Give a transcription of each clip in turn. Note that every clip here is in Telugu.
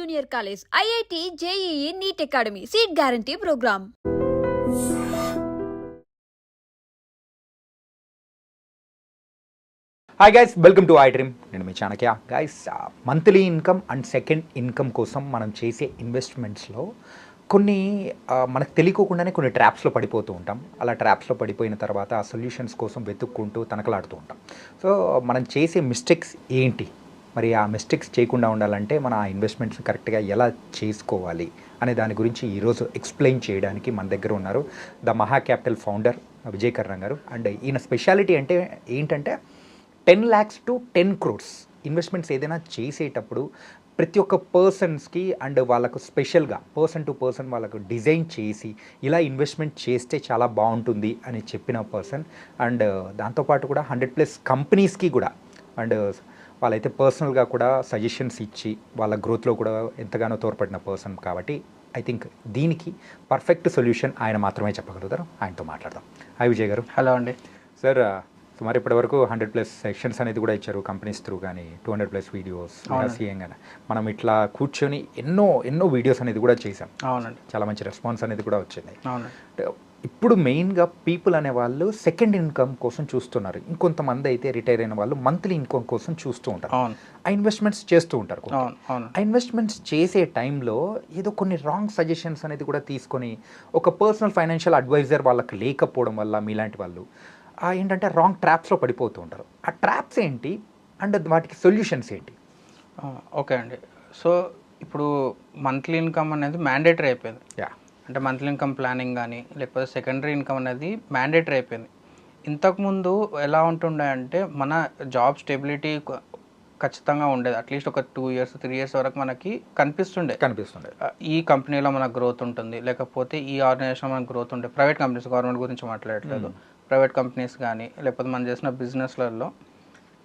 Junior college, IIT, JEE, NEET Academy, Seat Guarantee Program. Hi guys, welcome to iDream. నేను మీ Chanakya. Guys, monthly income and second income కోసం మనం చేసే ఇన్వెస్ట్మెంట్స్లో కొన్ని మనకు తెలియకుండానే కొన్ని ట్రాప్స్లో పడిపోతూ ఉంటాం. అలా ట్రాప్స్లో పడిపోయిన తర్వాత ఆ సొల్యూషన్స్ కోసం వెతుక్కుంటూ తనకలాడుతూ ఉంటాం. సో మనం చేసే మిస్టేక్స్ ఏంటి, మరి ఆ మిస్టేక్స్ చేయకుండా ఉండాలంటే మన ఆ ఇన్వెస్ట్మెంట్స్ కరెక్ట్గా ఎలా చేసుకోవాలి అనే దాని గురించి ఈరోజు ఎక్స్ప్లెయిన్ చేయడానికి మన దగ్గర ఉన్నారు ద మహా క్యాపిటల్ ఫౌండర్ విజయ్ కర్ణం గారు. అండ్ ఈయన స్పెషాలిటీ అంటే ఏంటంటే 10 lakhs to 10 crores ఇన్వెస్ట్మెంట్స్ ఏదైనా చేసేటప్పుడు ప్రతి ఒక్క పర్సన్స్కి అండ్ వాళ్ళకు స్పెషల్గా పర్సన్ టు పర్సన్ వాళ్ళకు డిజైన్ చేసి ఇలా ఇన్వెస్ట్మెంట్ చేస్తే చాలా బాగుంటుంది అని చెప్పిన పర్సన్. అండ్ దాంతోపాటు కూడా 100+ కంపెనీస్కి కూడా అండ్ వాళ్ళైతే పర్సనల్గా కూడా సజెషన్స్ ఇచ్చి వాళ్ళ గ్రోత్లో కూడా ఎంతగానో తోడ్పడిన పర్సన్ కాబట్టి ఐ థింక్ దీనికి పర్ఫెక్ట్ సొల్యూషన్ ఆయన మాత్రమే చెప్పగలుగుతారు. ఆయనతో మాట్లాడదాం. హాయ్ విజయ్ గారు. హలో అండి. సార్, సుమారు ఇప్పటివరకు 100+ సెక్షన్స్ అనేది కూడా ఇచ్చారు కంపెనీస్ త్రూ, కానీ 200+ వీడియోస్ కానీ మనం ఇట్లా కూర్చొని ఎన్నో వీడియోస్ అనేది కూడా చేసాం. అవునండి. చాలా మంచి రెస్పాన్స్ అనేది కూడా వచ్చింది. అవునండి. ఇప్పుడు మెయిన్గా పీపుల్ అనే వాళ్ళు సెకండ్ ఇన్కమ్ కోసం చూస్తున్నారు. ఇంకొంతమంది అయితే రిటైర్ అయిన వాళ్ళు మంత్లీ ఇన్కమ్ కోసం చూస్తూ ఉంటారు. ఆ ఇన్వెస్ట్మెంట్స్ చేస్తూ ఉంటారు. ఆ ఇన్వెస్ట్మెంట్స్ చేసే టైంలో ఏదో కొన్ని రాంగ్ సజెషన్స్ అనేది కూడా తీసుకొని ఒక పర్సనల్ ఫైనాన్షియల్ అడ్వైజర్ వాళ్ళకి లేకపోవడం వల్ల మీలాంటి వాళ్ళు ఏంటంటే రాంగ్ ట్రాప్స్లో పడిపోతూ ఉంటారు. ఆ ట్రాప్స్ ఏంటి అండ్ వాటికి సొల్యూషన్స్ ఏంటి? ఓకే అండి. సో ఇప్పుడు మంత్లీ ఇన్కమ్ అనేది మ్యాండేటరీ అయిపోయింది. అంటే మంత్లీ ఇన్కమ్ ప్లానింగ్ కానీ లేకపోతే సెకండరీ ఇన్కమ్ అనేది మ్యాండేటరీ అయిపోయింది. ఇంతకుముందు ఎలా ఉంటుండే అంటే మన జాబ్ స్టెబిలిటీ ఖచ్చితంగా ఉండేది. అట్లీస్ట్ ఒక 2 years 3 years వరకు మనకి కనిపిస్తుండే ఈ కంపెనీలో మనకు గ్రోత్ ఉంటుంది, లేకపోతే ఈ ఆర్గనైజేషన్లో మనకు గ్రోత్ ఉంటుంది. ప్రైవేట్ కంపెనీస్, గవర్నమెంట్ గురించి మాట్లాడట్లేదు. ప్రైవేట్ కంపెనీస్ కానీ లేకపోతే మనం చేసిన బిజినెస్లలో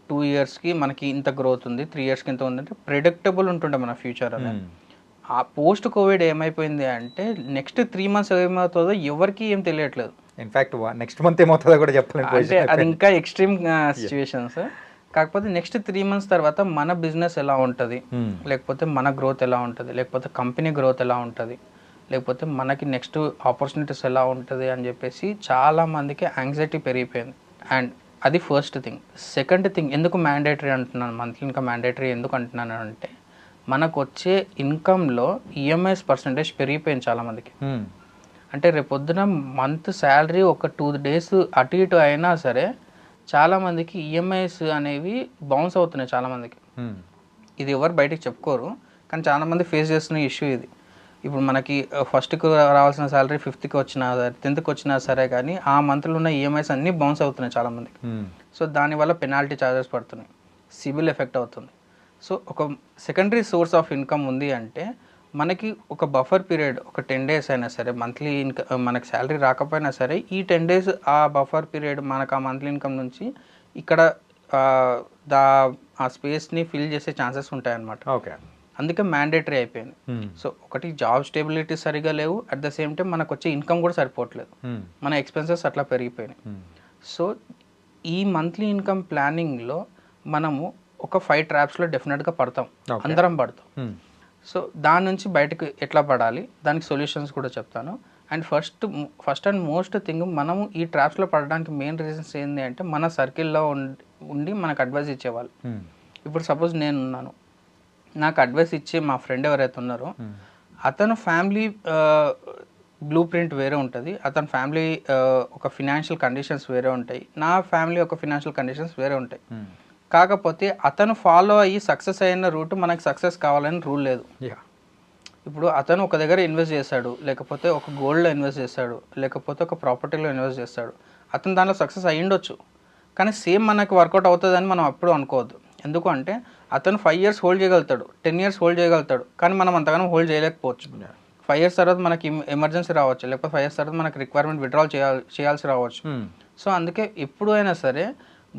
2 yearsకి మనకి ఇంత గ్రోత్ ఉంది, 3 yearsకి ఇంత ఉందంటే ప్రిడిక్టబుల్ ఉంటుండే మన ఫ్యూచర్ అనేది. ఆ పోస్ట్ కోవిడ్ ఏమైపోయింది అంటే నెక్స్ట్ 3 months ఏమవుతుందో ఎవరికి ఏం తెలియట్లేదు. ఇన్ఫాక్ట్ నెక్స్ట్ మంత్ ఏమవుతుందో కూడా చెప్పలేదు. అంటే అది ఇంకా ఎక్స్ట్రీమ్ సిచ్యువేషన్స్. కాకపోతే నెక్స్ట్ 3 months తర్వాత మన బిజినెస్ ఎలా ఉంటుంది, లేకపోతే మన గ్రోత్ ఎలా ఉంటుంది, లేకపోతే కంపెనీ గ్రోత్ ఎలా ఉంటుంది, లేకపోతే మనకి నెక్స్ట్ ఆపర్చునిటీస్ ఎలా ఉంటుంది అని చెప్పేసి చాలామందికి యాంగ్జైటీ పెరిగిపోయింది. అండ్ అది ఫస్ట్ థింగ్. సెకండ్ థింగ్, ఎందుకు మ్యాండేటరీ అంటున్నాను, మంత్లీ ఇన్కమ్ మ్యాండేటరీ ఎందుకు అంటున్నాను అంటే మనకు వచ్చే ఇన్కంలో ఈఎంఐస్ పర్సంటేజ్ పెరిగిపోయింది చాలామందికి. అంటే రేపొద్దున మంత్ శాలరీ ఒక 2 days అటు ఇటు అయినా సరే చాలామందికి ఈఎంఐస్ అనేవి బౌన్స్ అవుతున్నాయి చాలామందికి. ఇది ఎవరు బయటకు చెప్పుకోరు, కానీ చాలామంది ఫేస్ చేస్తున్న ఇష్యూ ఇది. ఇప్పుడు మనకి ఫస్ట్కి రావాల్సిన శాలరీ 5th వచ్చినా సరే 10th వచ్చినా సరే కానీ ఆ మంత్లో ఉన్న ఈఎంఐస్ అన్నీ బౌన్స్ అవుతున్నాయి చాలామందికి. సో దానివల్ల పెనాల్టీ ఛార్జెస్ పడుతున్నాయి, సిబిల్ ఎఫెక్ట్ అవుతుంది. సో ఒక సెకండరీ సోర్స్ ఆఫ్ ఇన్కమ్ ఉంది అంటే మనకి ఒక బఫర్ పీరియడ్ ఒక 10 days అయినా సరే మంత్లీ ఇన్కమ్ మనకి శాలరీ రాకపోయినా సరే ఈ 10 days ఆ బఫర్ పీరియడ్ మనకు ఆ మంత్లీ ఇన్కమ్ నుంచి ఇక్కడ ఆ స్పేస్ని ఫిల్ చేసే ఛాన్సెస్ ఉంటాయన్నమాట. ఓకే, అందుకే మ్యాండేటరీ అయిపోయింది. సో ఒకటి జాబ్ స్టెబిలిటీ సరిగా లేవు, అట్ ద సేమ్ టైం మనకు వచ్చే ఇన్కమ్ కూడా సరిపోవట్లేదు, మన ఎక్స్పెన్సెస్ అట్లా పెరిగిపోయినాయి. సో ఈ మంత్లీ ఇన్కమ్ ప్లానింగ్లో మనము ఒక 5 traps డెఫినెట్గా పడతాం, అందరం పడతాం. సో దాని నుంచి బయటకు ఎట్లా పడాలి, దానికి సొల్యూషన్స్ కూడా చెప్తాను. And first and most thing, మనము ఈ ట్రాప్స్లో పడడానికి మెయిన్ రీజన్స్ ఏంటి అంటే మన సర్కిల్లో ఉండి మనకు అడ్వైస్ ఇచ్చేవాళ్ళు. ఇప్పుడు సపోజ్ నేను ఉన్నాను, నాకు అడ్వైస్ ఇచ్చే మా ఫ్రెండ్ ఎవరైతే ఉన్నారో అతను ఫ్యామిలీ బ్లూ ప్రింట్ వేరే ఉంటుంది, అతని ఫ్యామిలీ ఒక ఫినాన్షియల్ కండిషన్స్ వేరే ఉంటాయి, నా ఫ్యామిలీ ఒక ఫినాన్షియల్ కండిషన్స్ వేరే ఉంటాయి. కాకపోతే అతను ఫాలో అయ్యి సక్సెస్ అయిన రూట్ మనకి సక్సెస్ కావాలని రూల్ లేదు. ఇప్పుడు అతను ఒక దగ్గర ఇన్వెస్ట్ చేశాడు, లేకపోతే ఒక గోల్డ్లో ఇన్వెస్ట్ చేశాడు, లేకపోతే ఒక ప్రాపర్టీలో ఇన్వెస్ట్ చేస్తాడు, అతను దానిలో సక్సెస్ అయ్యి ఉండొచ్చు, కానీ సేమ్ మనకి వర్కౌట్ అవుతుందని మనం ఎప్పుడు అనుకోవద్దు. ఎందుకు అంటే అతను 5 years హోల్డ్ చేయగలుగుతాడు, 10 years హోల్డ్ చేయగలుగుతాడు, కానీ మనం అంతగానో హోల్డ్ చేయలేకపోవచ్చు. 5 years తర్వాత మనకి ఎమర్జెన్సీ రావచ్చు, లేకపోతే 5 years తర్వాత మనకి రిక్వైర్మెంట్ విత్డ్రాల్ చేయాల్సి రావచ్చు. సో అందుకే ఎప్పుడు అయినా సరే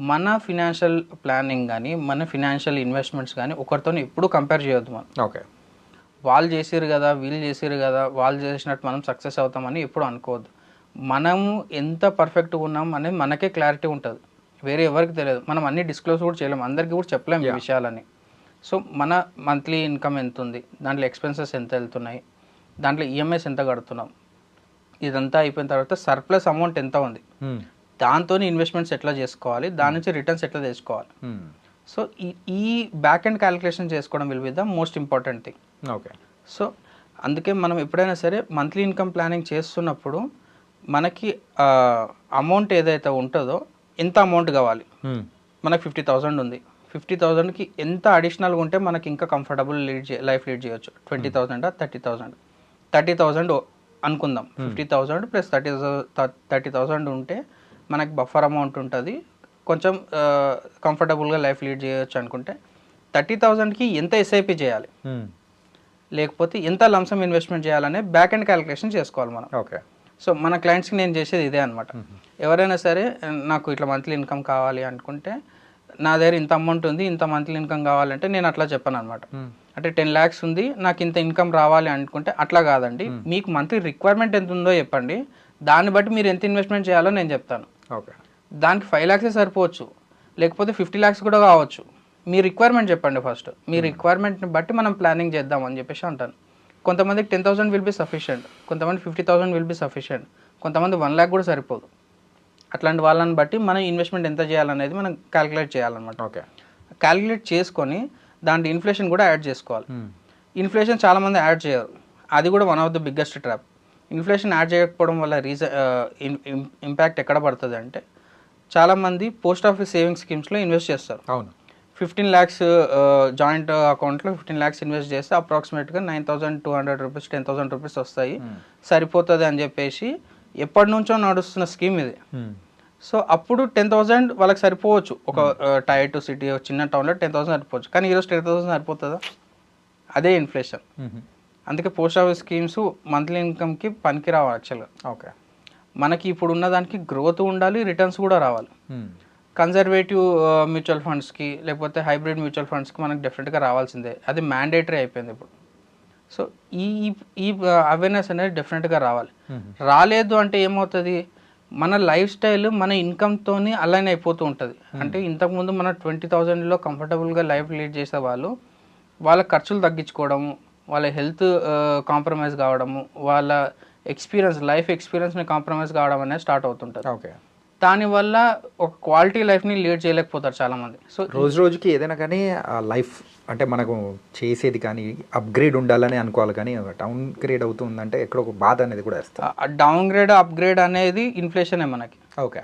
మన ఫినాన్షియల్ ప్లానింగ్ కానీ మన ఫినాన్షియల్ ఇన్వెస్ట్మెంట్స్ కానీ ఒకరితో ఎప్పుడు కంపేర్ చేయొద్దు మనం. ఓకే, వాళ్ళు చేసారు కదా వీళ్ళు చేసారు కదా వాళ్ళు చేసినట్టు మనం సక్సెస్ అవుతామని ఎప్పుడు అనుకోవద్దు. మనము ఎంత పర్ఫెక్ట్గా ఉన్నాం అనేది మనకే క్లారిటీ ఉంటుంది, వేరే ఎవరికి తెలియదు. మనం అన్ని డిస్క్లోజ్ కూడా చేయలేము, అందరికీ కూడా చెప్పలేము ఈ విషయాలని. సో మన మంత్లీ ఇన్కమ్ ఎంత ఉంది, దాంట్లో ఎక్స్పెన్సెస్ ఎంత వెళ్తున్నాయి, దాంట్లో ఈఎంఐస్ ఎంత కడుతున్నాం, ఇదంతా అయిపోయిన తర్వాత సర్ప్లస్ అమౌంట్ ఎంత ఉంది, దాంతో ఇన్వెస్ట్మెంట్స్ ఎట్లా చేసుకోవాలి, దాని నుంచి రిటర్న్స్ ఎట్లా తెచ్చుకోవాలి. సో ఈ బ్యాక్ అండ్ క్యాలిక్యులేషన్ చేసుకోవడం will be the most important thing. Okay. So అందుకే మనం ఎప్పుడైనా సరే మంత్లీ ఇన్కమ్ ప్లానింగ్ చేస్తున్నప్పుడు మనకి అమౌంట్ ఏదైతే ఉంటుందో ఎంత అమౌంట్ కావాలి, మనకు 50,000 ఉంది, 50,000కి ఎంత అడిషనల్గా ఉంటే మనకి ఇంకా కంఫర్టబుల్ లైఫ్ లీడ్ చేయొచ్చు. 20,000 30,000 30,000 అనుకుందాం. 50,000 ప్లస్ 30,000 ఉంటే మనకి బఫర్ అమౌంట్ ఉంటుంది, కొంచెం కంఫర్టబుల్గా లైఫ్ లీడ్ చేయొచ్చు అనుకుంటే 30,000కి ఎంత ఎస్ఐపి చేయాలి, లేకపోతే ఎంత లంసమ్ ఇన్వెస్ట్మెంట్ చేయాలనే బ్యాక్ అండ్ క్యాలిక్యులేషన్ చేసుకోవాలి మనం. ఓకే. సో మన క్లయింట్స్కి నేను చేసేది ఇదే అనమాట. ఎవరైనా సరే నాకు ఇట్లా మంత్లీ ఇన్కమ్ కావాలి అనుకుంటే నా దగ్గర ఇంత అమౌంట్ ఉంది, ఇంత మంత్లీ ఇన్కమ్ కావాలంటే నేను అట్లా చెప్పాను అనమాట. అంటే 10 lakhs ఉంది, నాకు ఇంత ఇన్కమ్ రావాలి అనుకుంటే అట్లా కాదండి, మీకు మంత్లీ రిక్వైర్మెంట్ ఎంత ఉందో చెప్పండి, దాన్ని బట్టి మీరు ఎంత ఇన్వెస్ట్మెంట్ చేయాలో నేను చెప్తాను. ఓకే. దానికి 5 lakhs సరిపోవచ్చు, లేకపోతే 50 lakhs కూడా కావచ్చు. మీ రిక్వైర్మెంట్ చెప్పండి ఫస్ట్, మీ రిక్వైర్మెంట్ని బట్టి మనం ప్లానింగ్ చేద్దాం అని చెప్పేసి అంటాను. కొంతమందికి 10,000 విల్ బి సఫిషియంట్, కొంతమంది 50,000 విల్ బి సఫిషియంట్, కొంతమంది 1 lakh కూడా సరిపోదు. అట్లాంటి వాళ్ళని బట్టి మనం ఇన్వెస్ట్మెంట్ ఎంత చేయాలనేది మనం క్యాలిక్యులేట్ చేయాలన్నమాట. ఓకే. క్యాలిక్యులేట్ చేసుకొని దాంట్లో ఇన్ఫ్లేషన్ కూడా యాడ్ చేసుకోవాలి. ఇన్ఫ్లేషన్ చాలామంది యాడ్ చేయరు, అది కూడా one of the biggest trap. Inflation add చేయకపోవడం వల్ల ఇంపాక్ట్ ఎక్కడ పడుతుంది అంటే, చాలామంది పోస్ట్ ఆఫీస్ సేవింగ్స్ స్కీమ్స్లో ఇన్వెస్ట్ చేస్తారు. అవును. 15 lakhs జాయింట్ అకౌంట్లో 15 lakhs ఇన్వెస్ట్ చేస్తే అప్రాక్సిమేట్గా 9,200 రూపీస్ 10,000 రూపీస్ వస్తాయి, సరిపోతుంది అని చెప్పేసి ఎప్పటి నుంచో నడుస్తున్న స్కీమ్ ఇది. సో అప్పుడు 10,000 వాళ్ళకి సరిపోవచ్చు, ఒక టైర్ టు సిటీ చిన్న టౌన్లో 10,000 సరిపోవచ్చు, కానీ ఈరోజు 10,000 సరిపోతుందా? అదే ఇన్ఫ్లేషన్. అందుకే పోస్ట్ ఆఫీస్ స్కీమ్స్ మంత్లీ ఇన్కమ్కి పనికి రావాలి యాక్చువల్గా. ఓకే. మనకి ఇప్పుడు ఉన్న దానికి గ్రోత్ ఉండాలి, రిటర్న్స్ కూడా రావాలి. కన్జర్వేటివ్ మ్యూచువల్ ఫండ్స్కి లేకపోతే హైబ్రిడ్ మ్యూచువల్ ఫండ్స్కి మనకు డెఫినెట్గా రావాల్సిందే, అది మ్యాండేటరీ అయిపోయింది ఇప్పుడు. సో ఈ అవేర్నెస్ అనేది డెఫినెట్గా రావాలి. రాలేదు అంటే ఏమవుతుంది, మన లైఫ్ స్టైల్ మన ఇన్కమ్తోని అలైన్ అయిపోతూ ఉంటుంది. అంటే ఇంతకుముందు మన 20,000లో కంఫర్టబుల్గా లైఫ్ లీడ్ చేసే వాళ్ళు వాళ్ళ ఖర్చులు తగ్గించుకోవడము, వాళ్ళ హెల్త్ కాంప్రమైజ్ కావడము, వాళ్ళ లైఫ్ ఎక్స్పీరియన్స్ని కాంప్రమైజ్ కావడం అనేది స్టార్ట్ అవుతుంటుంది. ఓకే. దానివల్ల ఒక క్వాలిటీ లైఫ్ని లీడ్ చేయలేకపోతారు చాలామంది. సో రోజుకి ఏదైనా కానీ లైఫ్ అంటే మనకు చేసేది కానీ అప్గ్రేడ్ ఉండాలని అనుకోవాలి, కానీ డౌన్ గ్రేడ్ అవుతుందంటే ఎక్కడ ఒక బాధ అనేది కూడా వేస్తుంది. డౌన్ గ్రేడ్ అప్గ్రేడ్ అనేది ఇన్ఫ్లేషనే మనకి. ఓకే.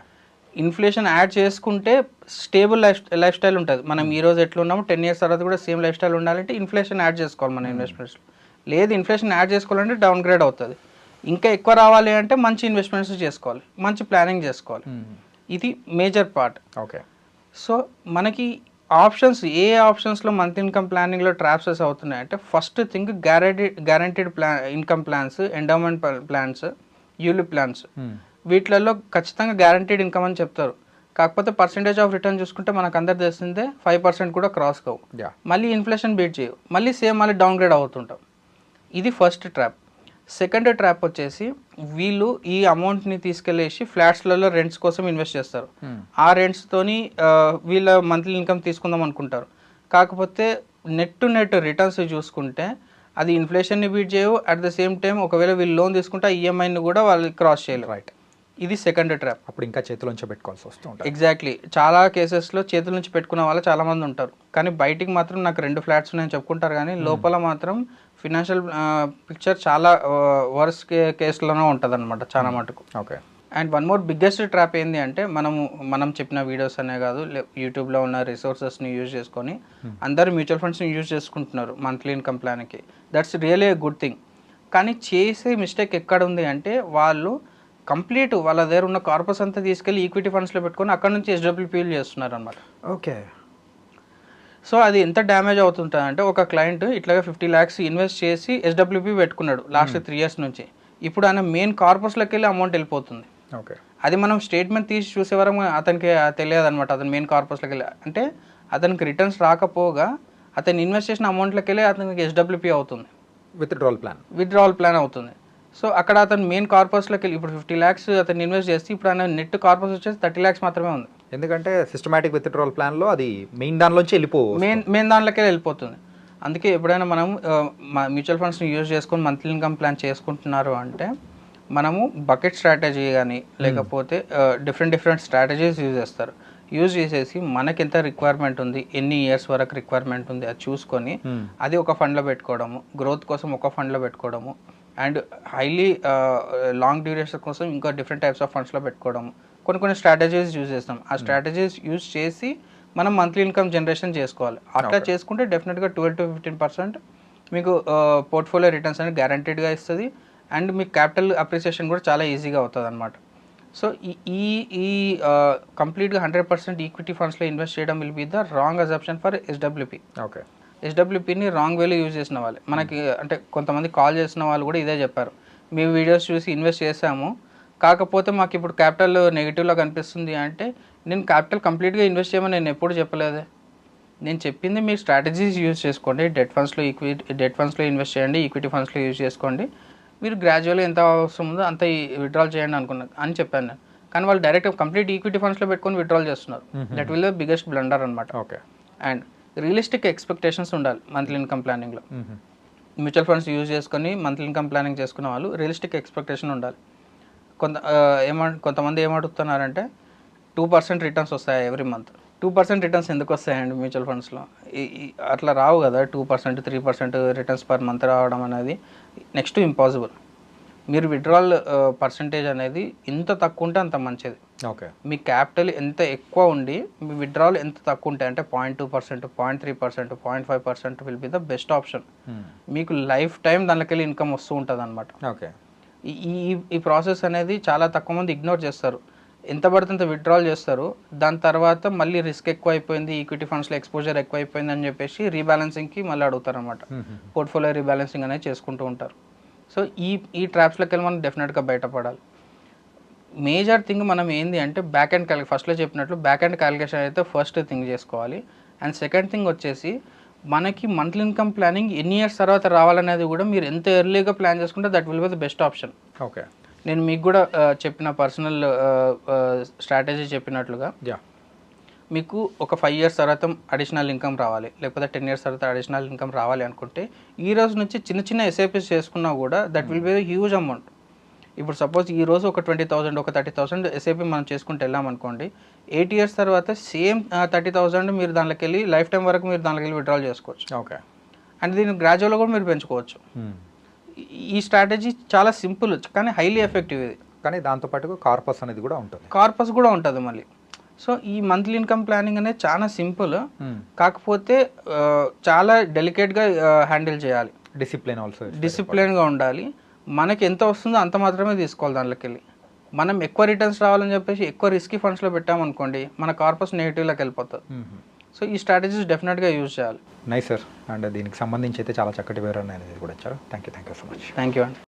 ఇన్ఫ్లేషన్ యాడ్ చేసుకుంటే స్టేబుల్ లైఫ్ స్టైల్ ఉంటుంది. మనం ఈరోజు ఎట్లున్నామో 10 years తర్వాత కూడా సేమ్ లైఫ్ స్టైల్ ఉండాలంటే ఇన్ఫ్లేషన్ యాడ్ చేసుకోవాలి మన ఇన్వెస్ట్మెంట్స్లో. లేదు ఇన్ఫ్లేషన్ యాడ్ చేసుకోవాలంటే డౌన్ గ్రేడ్ అవుతుంది. ఇంకా ఎక్కువ రావాలి అంటే మంచి ఇన్వెస్ట్మెంట్స్ చేసుకోవాలి, మంచి ప్లానింగ్ చేసుకోవాలి. ఇది మేజర్ పార్ట్. ఓకే. సో మనకి ఆప్షన్స్లో మంత్ ఇన్కమ్ ప్లానింగ్లో ట్రాప్సెస్ అవుతున్నాయి అంటే, first thing guaranteed income plans, endowment plans, ULIP plans. వీటిలలో ఖచ్చితంగా గ్యారంటీడ్ ఇన్కమ్ అని చెప్తారు, కాకపోతే పర్సెంటేజ్ ఆఫ్ రిటర్న్ చూసుకుంటే మనకు అందరు తెలిసిందే 5% కూడా క్రాస్ కావు, మళ్ళీ ఇన్ఫ్లేషన్ బీట్ చేయవు, మళ్ళీ డౌన్ గ్రేడ్ అవుతుంటాం. ఇది ఫస్ట్ ట్రాప్. సెకండ్ ట్రాప్ వచ్చేసి, వీళ్ళు ఈ అమౌంట్ని తీసుకెళ్ళేసి ఫ్లాట్స్లలో రెంట్స్ కోసం ఇన్వెస్ట్ చేస్తారు. ఆ రెంట్స్తోని వీళ్ళ మంత్లీ ఇన్కమ్ తీసుకుందాం అనుకుంటారు, కాకపోతే నెట్ రిటర్న్స్ చూసుకుంటే అది ఇన్ఫ్లేషన్ని బీట్ చేయవు. అట్ ద సేమ్ టైం ఒకవేళ వీళ్ళు లోన్ తీసుకుంటే ఈఎంఐని కూడా వాళ్ళు క్రాస్ చేయలేరు. రైట్. ఇది సెకండ్ ట్రాప్. అప్పుడు ఇంకా చేతిలోంచి పెట్టుకోవాల్సి వస్తుంది. ఎగ్జాక్ట్లీ. చాలా కేసెస్లో చేతుల నుంచి పెట్టుకున్న వాళ్ళు చాలామంది ఉంటారు, కానీ బయటికి మాత్రం నాకు 2 ఫ్లాట్స్ ఉన్నాయని చెప్పుకుంటారు, కానీ లోపల మాత్రం ఫినాన్షియల్ పిక్చర్ చాలా వర్స్ కేసులోనే ఉంటుంది అనమాట చాలా మటుకు. Okay. And one more biggest trap ఏంది అంటే, మనం చెప్పిన వీడియోస్ అనే కాదు, యూట్యూబ్లో ఉన్న రిసోర్సెస్ని యూజ్ చేసుకొని అందరూ మ్యూచువల్ ఫండ్స్ని యూజ్ చేసుకుంటున్నారు monthly income ప్లాన్కి. That's really a good thing. కానీ చేసే మిస్టేక్ ఎక్కడ ఉంది అంటే, వాళ్ళు కంప్లీట్ వాళ్ళ దగ్గర ఉన్న కార్పస్ అంతా తీసుకెళ్ళి ఈక్విటీ ఫండ్స్లో పెట్టుకొని అక్కడ నుంచి SWPలు చేస్తున్నారు అనమాట. ఓకే. సో అది ఎంత డ్యామేజ్ అవుతుంటుంది అంటే, ఒక క్లయింట్ ఇట్లాగా 50 lakhs ఇన్వెస్ట్ చేసి SWP పెట్టుకున్నాడు లాస్ట్ 3 years నుంచి. ఇప్పుడు ఆయన మెయిన్ కార్పస్లోకి వెళ్ళి అమౌంట్ వెళ్ళిపోతుంది. ఓకే. అది మనం స్టేట్మెంట్ తీసి చూసే వరకు అతనికి తెలియదు అనమాట, అతను మెయిన్ కార్పస్లోకి వెళ్ళి అంటే అతనికి రిటర్న్స్ రాకపోగా అతను ఇన్వెస్ట్ చేసిన అమౌంట్లోకి వెళ్ళి అతనికి SWP అవుతుంది, విత్డ్రావల్ ప్లాన్ అవుతుంది. సో అక్కడ అతను మెయిన్ కార్పస్లోకి వెళ్ళి ఇప్పుడు 50 lakhs అతను ఇన్వెస్ట్ చేస్తే ఇప్పుడు ఆయన నెట్ కార్పస్ వచ్చేసి 30 lakhs మాత్రమే ఉంది. ఎందుకంటే సిస్టమాటిక్ విత్డ్రావల్ ప్లాన్లో అది మెయిన్ దానిలోంచి మెయిన్ దాంట్లోకే వెళ్ళిపోతుంది. అందుకే ఎప్పుడైనా మనం మ్యూచువల్ ఫండ్స్ని యూజ్ చేసుకొని మంత్లీ ఇన్కమ్ ప్లాన్ చేసుకుంటున్నారు అంటే మనము బకెట్ స్ట్రాటజీ కానీ లేకపోతే డిఫరెంట్ స్ట్రాటజీస్ యూజ్ చేసేసి మనకి ఎంత రిక్వైర్మెంట్ ఉంది, ఎన్ని ఇయర్స్ వరకు రిక్వైర్మెంట్ ఉంది అది చూసుకొని అది ఒక ఫండ్లో పెట్టుకోవడము, గ్రోత్ కోసం ఒక ఫండ్లో పెట్టుకోవడము, అండ్ హైలీ లాంగ్ డ్యూరేషన్ కోసం ఇంకా డిఫరెంట్ టైప్స్ ఆఫ్ ఫండ్స్లో పెట్టుకోవడము, కొన్ని స్ట్రాటజీస్ యూజ్ చేస్తాం. ఆ స్ట్రాటజీస్ యూజ్ చేసి మనం మంత్లీ ఇన్కమ్ జనరేషన్ చేసుకోవాలి. అట్లా చేసుకుంటే డెఫినెట్గా 12 to 15% మీకు పోర్ట్ఫోలియో రిటర్న్స్ అనేది గ్యారంటీడ్గా ఇస్తుంది. అండ్ మీకు క్యాపిటల్ అప్రిసియేషన్ కూడా చాలా ఈజీగా అవుతుంది అనమాట. సో ఈ కంప్లీట్గా 100% ఈక్విటీ ఫండ్స్లో ఇన్వెస్ట్ చేయడం will be the wrong assumption for SWP. Okay, ఎస్డబ్ల్యూపీని రాంగ్ వేలో యూజ్ చేసిన వాళ్ళే మనకి, అంటే కొంతమంది కాల్ చేసిన వాళ్ళు కూడా ఇదే చెప్పారు, మీ వీడియోస్ చూసి ఇన్వెస్ట్ చేసాము కాకపోతే మాకు ఇప్పుడు క్యాపిటల్ నెగిటివ్లో కనిపిస్తుంది అంటే, నేను క్యాపిటల్ కంప్లీట్గా ఇన్వెస్ట్ చేయమని నేను ఎప్పుడు చెప్పలేదే. నేను చెప్పింది మీరు స్ట్రాటజీస్ యూజ్ చేసుకోండి, డెట్ ఫండ్స్లో ఇన్వెస్ట్ చేయండి, ఈక్విటీ ఫండ్స్లో యూజ్ చేసుకోండి, మీరు గ్రాడ్యువల్గా ఎంత అవసరం ఉందో అంత విత్డ్రాల్ చేయండి అని చెప్పాను నేను. కానీ వాళ్ళు డైరెక్ట్ కంప్లీట్ ఈక్విటీ ఫండ్స్లో పెట్టుకొని విత్డ్రాల్ చేస్తున్నారు. That will the biggest blunder అనమాట. ఓకే, అండ్ రియలిస్టిక్ ఎక్స్పెక్టేషన్స్ ఉండాలి మంత్లీ ఇన్కమ్ ప్లానింగ్లో. మ్యూచువల్ ఫండ్స్ యూజ్ చేసుకొని మంత్లీ ఇన్కమ్ ప్లానింగ్ చేసుకున్న వాళ్ళు రియలిస్టిక్ ఎక్స్పెక్టేషన్ ఉండాలి. కొంతమంది ఏమడుగుతున్నారంటే 2% రిటర్న్స్ వస్తాయి ఎవ్రీ మంత్. 2% రిటర్న్స్ ఎందుకు వస్తాయండి మ్యూచువల్ ఫండ్స్లో? అట్లా రావు కదా. 2%, 3% రిటర్న్స్ పర్ మంత్ రావడం అనేది నెక్స్ట్ ఇంపాసిబుల్. మీరు విత్డ్రాల్ పర్సంటేజ్ అనేది ఎంత తక్కువ ఉంటే అంత మంచిది. ఓకే, మీ క్యాపిటల్ ఎంత ఎక్కువ ఉండి మీ విత్డ్రాల్ ఎంత తక్కువ ఉంటాయి అంటే 0.2%, 0.3%, 0.5% will be the best option. మీకు లైఫ్ టైం దానికెళ్ళి ఇన్కమ్ వస్తూ ఉంటుంది అనమాట. ఓకే, ఈ ప్రాసెస్ అనేది చాలా తక్కువ మంది ఇగ్నోర్ చేస్తారు. ఎంత పడితే అంత విత్డ్రాల్ చేస్తారు, దాని తర్వాత మళ్ళీ రిస్క్ ఎక్కువ అయిపోయింది, ఈక్విటీ ఫండ్స్లో ఎక్స్పోజర్ ఎక్కువ అయిపోయింది అని చెప్పేసి రీబ్యాలెన్సింగ్కి మళ్ళీ అడుగుతారు అనమాట. పోర్ట్ఫోలియో రీబ్యాలెన్సింగ్ అనేది చేసుకుంటూ ఉంటారు. సో ఈ ట్రాప్స్లోకి వెళ్ళి మనం డెఫినెట్గా బయటపడాలి. మేజర్ థింగ్ మనం ఏంది అంటే బ్యాక్ అండ్ ఫస్ట్లో చెప్పినట్లు బ్యాక్ అండ్ క్యాలిక్యులేషన్ అయితే ఫస్ట్ థింగ్ చేసుకోవాలి. అండ్ సెకండ్ థింగ్ వచ్చేసి మనకి మంత్లీ ఇన్కమ్ ప్లానింగ్ ఎన్ని ఇయర్స్ తర్వాత రావాలనేది కూడా మీరు ఎంత ఎర్లీగా ప్లాన్ చేసుకుంటే that will be the best option. Okay, నేను మీకు కూడా చెప్పిన పర్సనల్ స్ట్రాటజీ చెప్పినట్లుగా మీకు ఒక 5 years తర్వాత అడిషనల్ ఇన్కమ్ రావాలి, లేకపోతే 10 years తర్వాత అడిషనల్ ఇన్కమ్ రావాలి అనుకుంటే ఈ రోజు నుంచి చిన్న ఎస్ఐపీస్ చేసుకున్నా కూడా that will be huge amount. ఇప్పుడు సపోజ్ ఈ రోజు ఒక 20,000, ఒక 30,000 ఎస్ఐపీ మనం చేసుకుంటూ వెళ్ళామనుకోండి, 8 years తర్వాత సేమ్ 30,000 మీరు దాంట్లోకి వెళ్ళి లైఫ్ టైం వరకు మీరు దాంట్లోకి వెళ్ళి విత్డ్రాల్ చేసుకోవచ్చు. ఓకే, అండ్ దీన్ని గ్రాడ్యువల్గా కూడా మీరు పెంచుకోవచ్చు. ఈ స్ట్రాటజీ చాలా సింపుల్ కానీ హైలీ ఎఫెక్టివ్. ఇది కానీ దాంతోపాటు కార్పస్ అనేది కూడా ఉంటుంది. కార్పస్ కూడా ఉంటుంది మళ్ళీ. సో ఈ మంత్లీ ఇన్కమ్ ప్లానింగ్ అనేది చాలా సింపుల్, కాకపోతే చాలా డెలికేట్గా హ్యాండిల్ చేయాలి. డిసిప్లిన్గా ఉండాలి. మనకి ఎంత వస్తుందో అంత మాత్రమే తీసుకోవాలి దాంట్లోకి వెళ్ళి. మనం ఎక్కువ రిటర్న్స్ రావాలని చెప్పేసి ఎక్కువ రిస్కీ ఫండ్స్లో పెట్టామనుకోండి, మన కార్పస్ నెగిటివ్లోకి వెళ్ళిపోతుంది. సో ఈ స్ట్రాటజీస్ డెఫినెట్గా యూజ్ చేయాలి. Nice sir. అండ్ దీనికి సంబంధించి అయితే చాలా చక్కటి వివరణ అనేది కూడా ఇచ్చారు. Thank you so much. Thank you అండి.